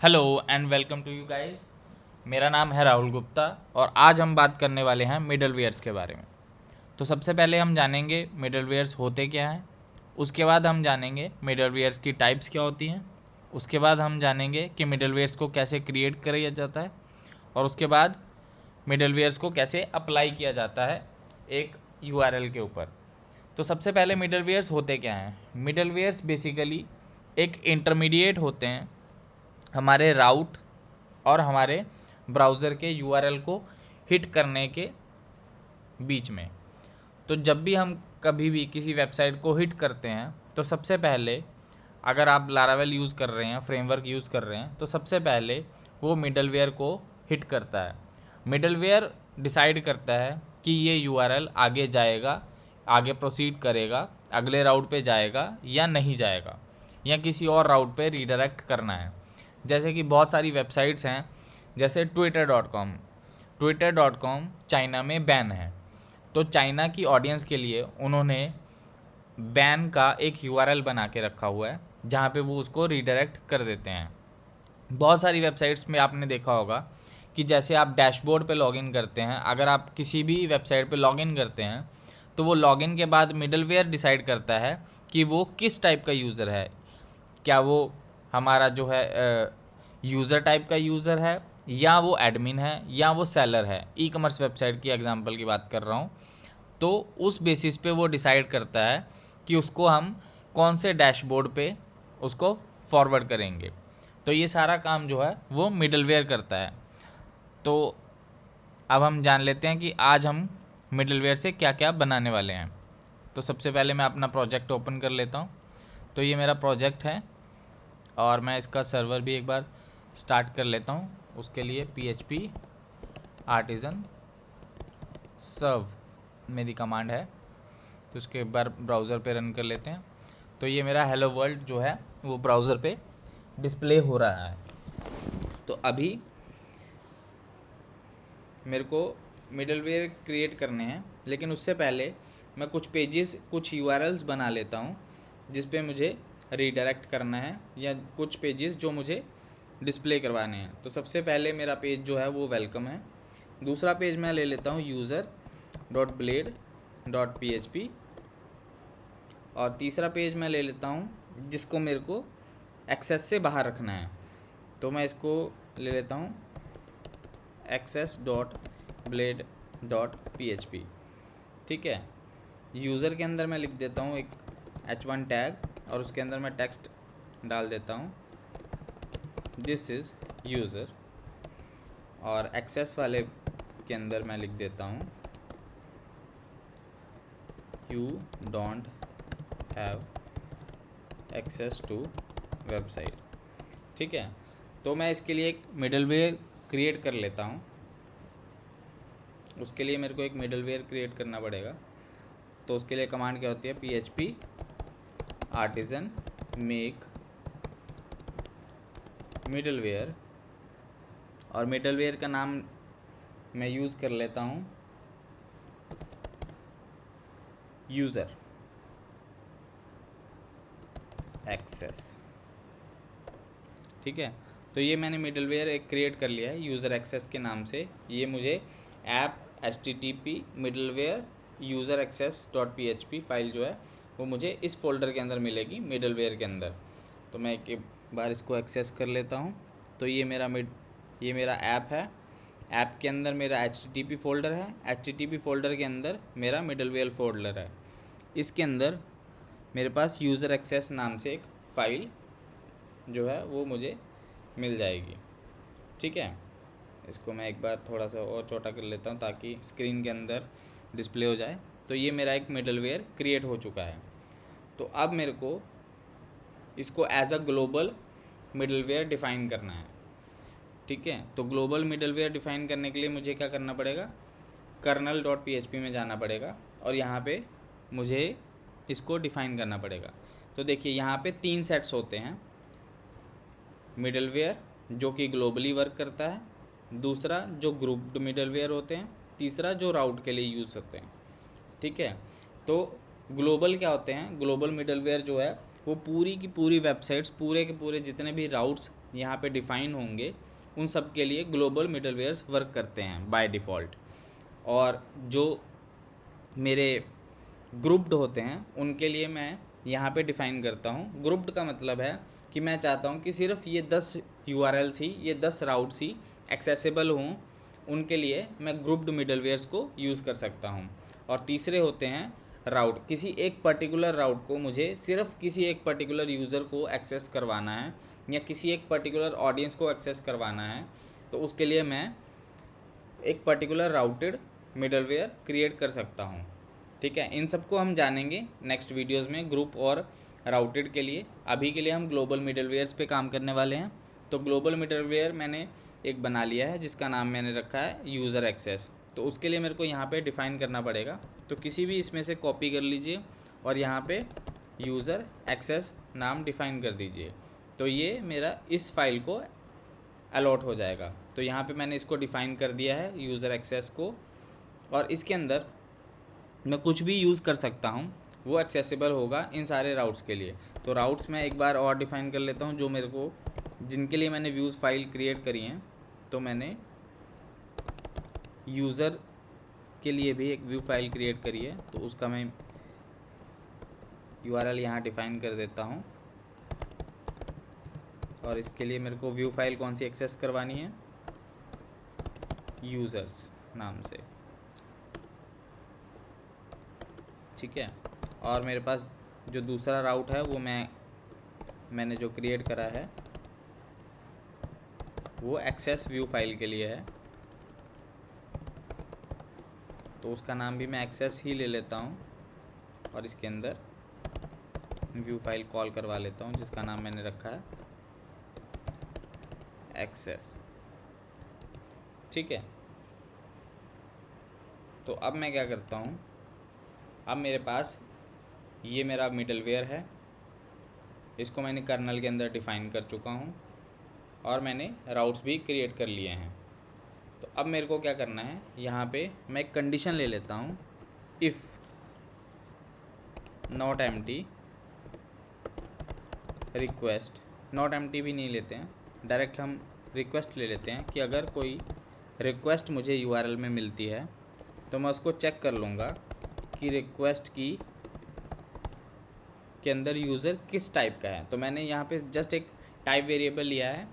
Hello and welcome to you guys. मेरा नाम है राहुल गुप्ता और आज हम बात करने वाले हैं मिडलवेयर्स के बारे में। तो सबसे पहले हम जानेंगे मिडलवेयर्स होते क्या हैं। उसके बाद हम जानेंगे मिडलवेयर्स की टाइप्स क्या होती हैं। उसके बाद हम जानेंगे कि मिडलवेयर्स को कैसे क्रिएट किया जाता है और उसके बाद मिडलवेयर्स को कैसे अप्लाई किया जाता है एक यूआरएल के ऊपर। तो सबसे पहले मिडलवेयर्स होते क्या हैं। मिडलवेयर्स बेसिकली एक इंटरमीडिएट होते हैं हमारे राउट और हमारे ब्राउज़र के यूआरएल को हिट करने के बीच में। तो जब भी हम कभी भी किसी वेबसाइट को हिट करते हैं तो सबसे पहले, अगर आप लारावेल यूज़ कर रहे हैं, फ्रेमवर्क यूज़ कर रहे हैं, तो सबसे पहले वो मिडलवेयर को हिट करता है। मिडलवेयर डिसाइड करता है कि ये यूआरएल आगे जाएगा, आगे प्रोसीड करेगा, अगले राउट पे जाएगा या नहीं जाएगा, या किसी और राउट पे रीडायरेक्ट करना है। जैसे कि बहुत सारी वेबसाइट्स हैं, जैसे ट्विटर.com चाइना में बैन है। तो चाइना की ऑडियंस के लिए उन्होंने बैन का एक यूआरएल बना के रखा हुआ है जहाँ पे वो उसको रीडायरेक्ट कर देते हैं। बहुत सारी वेबसाइट्स में आपने देखा होगा कि जैसे आप डैशबोर्ड पे लॉगिन करते हैं, अगर आप किसी भी वेबसाइट पे लॉगिन करते हैं तो वो लॉगिन के बाद मिडलवेयर डिसाइड करता है कि वो किस टाइप का यूज़र है। क्या वो हमारा जो है यूज़र टाइप का यूज़र है, या वो एडमिन है, या वो सेलर है। ई कॉमर्स वेबसाइट की एग्जांपल की बात कर रहा हूँ। तो उस बेसिस पे वो डिसाइड करता है कि उसको हम कौन से डैशबोर्ड पे उसको फॉरवर्ड करेंगे। तो ये सारा काम जो है वो मिडलवेयर करता है। तो अब हम जान लेते हैं कि आज हम मिडलवेयर से क्या क्या बनाने वाले हैं। तो सबसे पहले मैं अपना प्रोजेक्ट ओपन कर लेता हूँ। तो ये मेरा प्रोजेक्ट है और मैं इसका सर्वर भी एक बार स्टार्ट कर लेता हूँ। उसके लिए PHP आर्टिजन सर्व मेरी कमांड है, तो उसके एक बार ब्राउज़र पे रन कर लेते हैं। तो ये मेरा हेलो वर्ल्ड जो है वो ब्राउज़र पे डिस्प्ले हो रहा है। तो अभी मेरे को मिडलवेयर क्रिएट करने हैं, लेकिन उससे पहले मैं कुछ पेजेस, कुछ यूआरएल्स बना लेता हूँ जिस पे मुझे रीडायरेक्ट करना है, या कुछ पेजेस जो मुझे डिस्प्ले करवाने हैं। तो सबसे पहले मेरा पेज जो है वो वेलकम है। दूसरा पेज मैं ले लेता हूँ user.blade.php, और तीसरा पेज मैं ले लेता हूँ जिसको मेरे को एक्सेस से बाहर रखना है। तो मैं इसको ले लेता हूँ access.blade.php। ठीक है। यूज़र के अंदर मैं लिख देता हूँ एक h1 टैग, और उसके अंदर मैं टेक्स्ट डाल देता हूँ दिस इज़ यूज़र, और एक्सेस वाले के अंदर मैं लिख देता हूँ you don't have access to website. ठीक है। तो मैं इसके लिए एक मिडलवेयर क्रिएट कर लेता हूँ। उसके लिए मेरे को एक मिडलवेयर क्रिएट करना पड़ेगा। तो उसके लिए कमांड क्या होती है, PHP आर्टिजन मेक मिडलवेयर, और मिडलवेयर का नाम मैं यूज़ कर लेता हूँ यूज़र एक्सेस। ठीक है। तो ये मैंने मिडलवेयर एक क्रिएट कर लिया है यूज़र एक्सेस के नाम से। ये मुझे app http middleware user access .php file जो है वो मुझे इस फोल्डर के अंदर मिलेगी, मिडलवेयर के अंदर। तो मैं एक बार इसको एक्सेस कर लेता हूँ। तो ये मेरा ऐप है। ऐप के अंदर मेरा http फोल्डर है। http फोल्डर के अंदर मेरा मिडलवेयर फोल्डर है। इसके अंदर मेरे पास यूज़र एक्सेस नाम से एक फ़ाइल जो है वो मुझे मिल जाएगी। ठीक है। इसको मैं एक बार थोड़ा सा और छोटा कर लेता हूँ ताकि स्क्रीन के अंदर डिस्प्ले हो जाए। तो ये मेरा एक मिडलवेयर क्रिएट हो चुका है। तो अब मेरे को इसको as a global middleware define करना है। ठीक है। तो ग्लोबल मिडलवेयर डिफ़ाइन करने के लिए मुझे क्या करना पड़ेगा, kernel.php में जाना पड़ेगा, और यहाँ पे मुझे इसको डिफ़ाइन करना पड़ेगा। तो देखिए यहाँ पे 3 सेट्स होते हैं, मिडलवेयर जो कि ग्लोबली वर्क करता है, दूसरा जो ग्रुप्ड मिडलवेयर होते हैं, तीसरा जो राउट के लिए यूज़ होते हैं। ठीक है। तो ग्लोबल क्या होते हैं, ग्लोबल मिडलवेयर जो है वो पूरी की पूरी वेबसाइट्स, पूरे के पूरे जितने भी राउट्स यहाँ पे डिफ़ाइन होंगे उन सब के लिए ग्लोबल मिडलवेयर्स वर्क करते हैं बाय डिफ़ॉल्ट। और जो मेरे ग्रुप्ड होते हैं उनके लिए मैं यहाँ पे डिफ़ाइन करता हूँ। ग्रुप्ड का मतलब है कि मैं चाहता हूँ कि सिर्फ ये 10 URLs ही, ये 10 राउट्स ही एक्सेसिबल हों, उनके लिए मैं ग्रुप्ड मिडलवेयर्स को यूज़ कर सकता हूँ। और तीसरे होते हैं राउट। किसी एक पर्टिकुलर राउट को मुझे सिर्फ किसी एक पर्टिकुलर यूज़र को एक्सेस करवाना है या किसी एक पर्टिकुलर ऑडियंस को एक्सेस करवाना है, तो उसके लिए मैं एक पर्टिकुलर राउटेड मिडलवेयर क्रिएट कर सकता हूँ। ठीक है, इन सबको हम जानेंगे नेक्स्ट वीडियोस में, ग्रुप और राउटेड के लिए। अभी के लिए हम ग्लोबल मिडलवेयर्स पे काम करने वाले हैं। तो ग्लोबल मिडलवेयर मैंने एक बना लिया है जिसका नाम मैंने रखा है यूज़र एक्सेस। तो उसके लिए मेरे को यहाँ पे डिफ़ाइन करना पड़ेगा। तो किसी भी इसमें से कॉपी कर लीजिए और यहाँ पे यूज़र एक्सेस नाम डिफ़ाइन कर दीजिए। तो ये मेरा इस फाइल को अलॉट हो जाएगा। तो यहाँ पे मैंने इसको डिफ़ाइन कर दिया है यूज़र एक्सेस को, और इसके अंदर मैं कुछ भी यूज़ कर सकता हूँ, वो एक्सेसिबल होगा इन सारे राउट्स के लिए। तो राउट्स मैं एक बार और डिफ़ाइन कर लेता हूँ जो मेरे को, जिनके लिए मैंने व्यूज़ फाइल क्रिएट करी हैं। तो मैंने यूज़र के लिए भी एक व्यू फाइल क्रिएट करी है, तो उसका मैं URL यहाँ डिफ़ाइन कर देता हूँ। और इसके लिए मेरे को व्यू फाइल कौन सी एक्सेस करवानी है, यूज़र्स नाम से। ठीक है, और मेरे पास जो दूसरा राउट है वो मैंने जो क्रिएट करा है वो एक्सेस व्यू फाइल के लिए है। तो उसका नाम भी मैं एक्सेस ही ले लेता हूँ और इसके अंदर व्यू फाइल कॉल करवा लेता हूँ जिसका नाम मैंने रखा है एक्सेस। ठीक है, तो अब मैं क्या करता हूँ, अब मेरे पास ये मेरा मिडलवेयर है, इसको मैंने कर्नल के अंदर डिफ़ाइन कर चुका हूँ और मैंने राउट्स भी क्रिएट कर लिए हैं। तो अब मेरे को क्या करना है, यहाँ पे मैं एक कंडीशन ले लेता हूँ, if not empty request. Not empty भी नहीं लेते हैं, डायरेक्ट हम रिक्वेस्ट ले लेते हैं कि अगर कोई रिक्वेस्ट मुझे URL में मिलती है तो मैं उसको चेक कर लूँगा कि रिक्वेस्ट के अंदर यूज़र किस टाइप का है। तो मैंने यहाँ पे जस्ट एक टाइप वेरिएबल लिया है।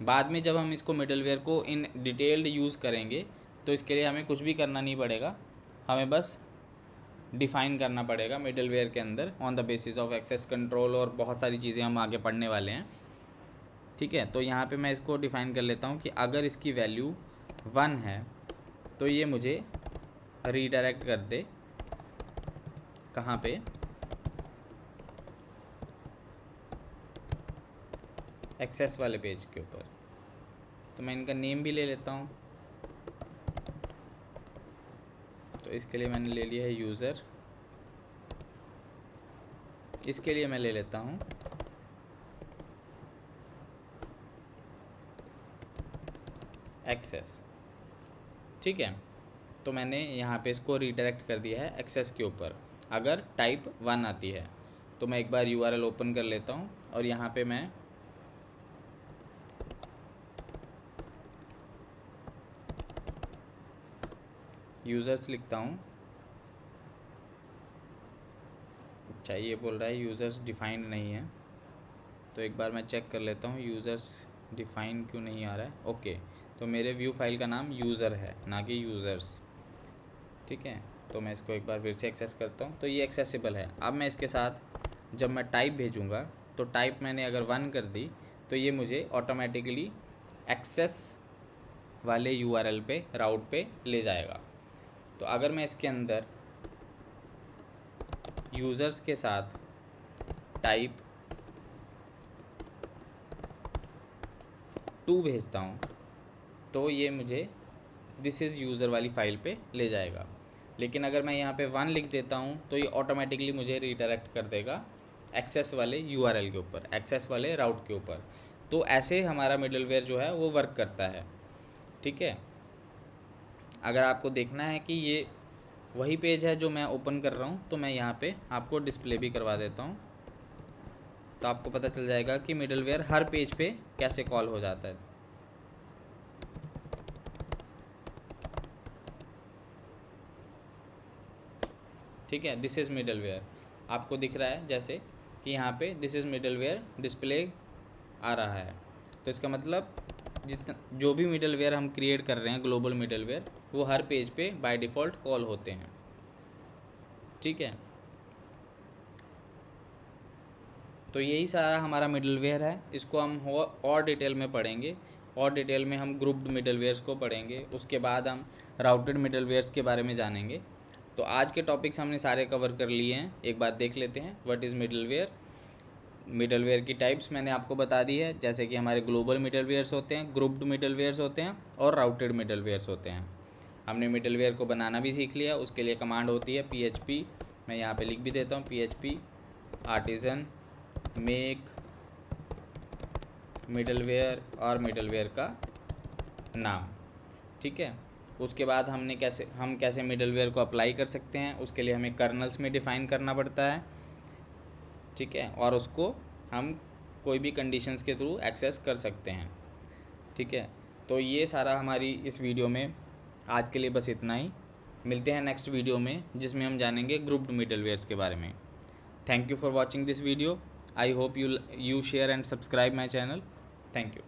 बाद में जब हम इसको मिडलवेयर को इन डिटेल्ड यूज़ करेंगे तो इसके लिए हमें कुछ भी करना नहीं पड़ेगा, हमें बस डिफ़ाइन करना पड़ेगा मिडलवेयर के अंदर on the basis of access control, और बहुत सारी चीज़ें हम आगे पढ़ने वाले हैं। ठीक है, तो यहाँ पे मैं इसको डिफ़ाइन कर लेता हूँ कि अगर इसकी वैल्यू 1 है तो ये मुझे रीडायरेक्ट कर दे, कहाँ पे, एक्सेस वाले पेज के ऊपर। तो मैं इनका नेम भी ले लेता हूँ। तो इसके लिए मैंने ले लिया है यूज़र, इसके लिए मैं ले लेता हूँ एक्सेस। ठीक है, तो मैंने यहाँ पे इसको रीडायरेक्ट कर दिया है एक्सेस के ऊपर अगर टाइप 1 आती है। तो मैं एक बार URL ओपन कर लेता हूँ और यहाँ पे मैं यूज़र्स लिखता हूँ। अच्छा, ये बोल रहा है यूज़र्स डिफ़ाइंड नहीं है, तो एक बार मैं चेक कर लेता हूँ यूज़र्स डिफ़ाइन क्यों नहीं आ रहा है। ओके, तो मेरे व्यू फाइल का नाम यूज़र है ना कि यूज़र्स। ठीक है, तो मैं इसको एक बार फिर से एक्सेस करता हूँ, तो ये एक्सेसिबल है। अब मैं इसके साथ जब मैं टाइप भेजूँगा तो टाइप मैंने अगर 1 कर दी तो ये मुझे ऑटोमेटिकली एक्सेस वाले URL पे, राउट पे ले जाएगा। तो अगर मैं इसके अंदर यूज़र्स के साथ टाइप 2 भेजता हूँ तो ये मुझे दिस इज़ यूज़र वाली फ़ाइल पे ले जाएगा। लेकिन अगर मैं यहाँ पे 1 लिख देता हूँ तो ये ऑटोमेटिकली मुझे रीडायरेक्ट कर देगा एक्सेस वाले URL के ऊपर, एक्सेस वाले राउट के ऊपर। तो ऐसे हमारा मिडलवेयर जो है वो वर्क करता है। ठीक है, अगर आपको देखना है कि ये वही पेज है जो मैं ओपन कर रहा हूँ तो मैं यहाँ पे आपको डिस्प्ले भी करवा देता हूँ, तो आपको पता चल जाएगा कि मिडलवेयर हर पेज पे कैसे कॉल हो जाता है। ठीक है, दिस इज़ मिडलवेयर आपको दिख रहा है जैसे कि यहाँ पे दिस इज़ मिडलवेयर डिस्प्ले आ रहा है। तो इसका मतलब जितना जो भी मिडलवेयर हम क्रिएट कर रहे हैं ग्लोबल मिडलवेयर, वो हर पेज पे बाय डिफ़ॉल्ट कॉल होते हैं। ठीक है, तो यही सारा हमारा मिडलवेयर है। इसको हम और डिटेल में पढ़ेंगे, और डिटेल में हम ग्रुप्ड मिडलवेयर्स को पढ़ेंगे, उसके बाद हम राउटेड मिडलवेयर्स के बारे में जानेंगे। तो आज के टॉपिक्स हमने सारे कवर कर लिए हैं। एक बात देख लेते हैं, व्हाट इज़ मिडलवेयर। मिडलवेयर की टाइप्स मैंने आपको बता दी है, जैसे कि हमारे ग्लोबल मिडलवेयर्स होते हैं, ग्रुप्ड मिडलवेयर्स होते हैं और राउटेड मिडलवेयर्स होते हैं। हमने मिडलवेयर को बनाना भी सीख लिया। उसके लिए कमांड होती है PHP, मैं यहाँ पे लिख भी देता हूँ, PHP आर्टिजन मेक मिडलवेयर और मिडलवेयर का नाम। ठीक है, उसके बाद हम कैसे मिडलवेयर को अप्लाई कर सकते हैं, उसके लिए हमें कर्नल्स में डिफ़ाइन करना पड़ता है। ठीक है, और उसको हम कोई भी कंडीशंस के थ्रू एक्सेस कर सकते हैं। ठीक है, तो ये सारा हमारी इस वीडियो में आज के लिए बस इतना ही। मिलते हैं नेक्स्ट वीडियो में, जिसमें हम जानेंगे ग्रुप्ड मिडलवेयर्स के बारे में। Thank you for watching this video. I hope you share and subscribe my channel. Thank you.